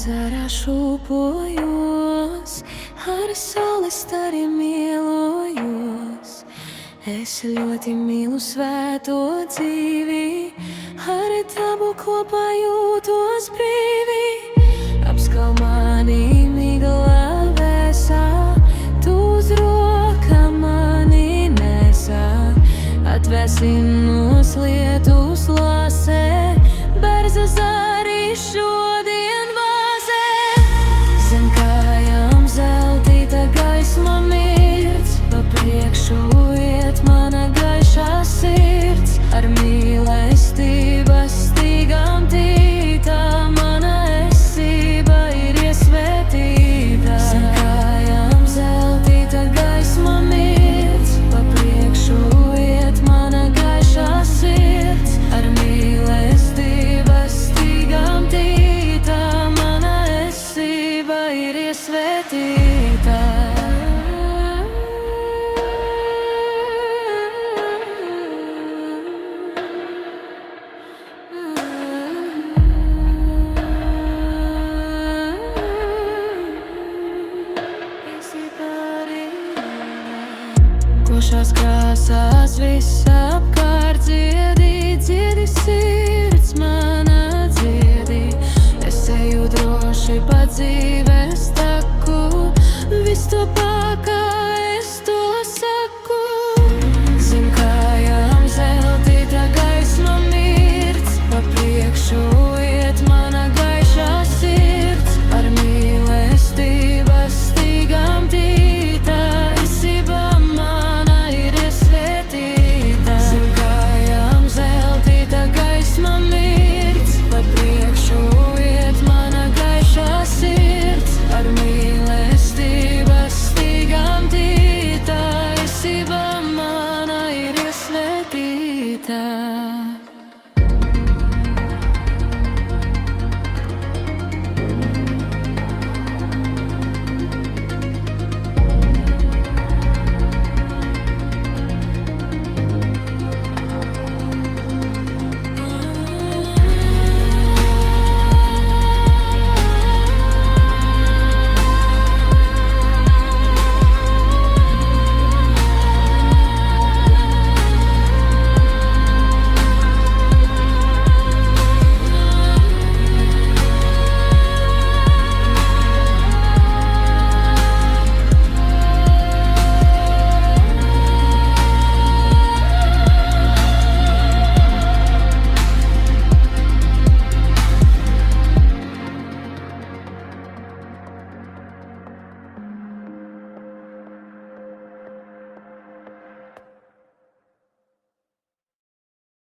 Ezerā šūpojos, ar sauli stari mīlojos. Es ļoti mīlu svēto dzīvi, ar tavu kopā jūtos brīvi. Apskau mani migla vēsā, tu uz roka mani nesā. Atvēsinos lietus lāsē, berza zari šodien vāzē. Zem kājām zeltīta gaisma mirds, pa priekšu iet mana gaišā sirds. Ar mīlestības stīgām tītā, mana esība ir iesvētīta. Zem kājām zeltīta gaisma mirds, pa priekšu iet mana gaišā sirds. Ar mīlestības stīgām tītā, mana esība ir iesvētīta. Košās krāsās visapkārt dziedi, dziedi sirds mana dziedi. Es eju droši pa dzīves taku, viss to pakā es to saku. Zem kājām zeltīta gaisma mirds, pa priekšu iet mana gaišā sirds. Ar mīlestības stīgām tītā, esība mana ir iesvētīta. Zem kājām zeltīta gaisma mirds,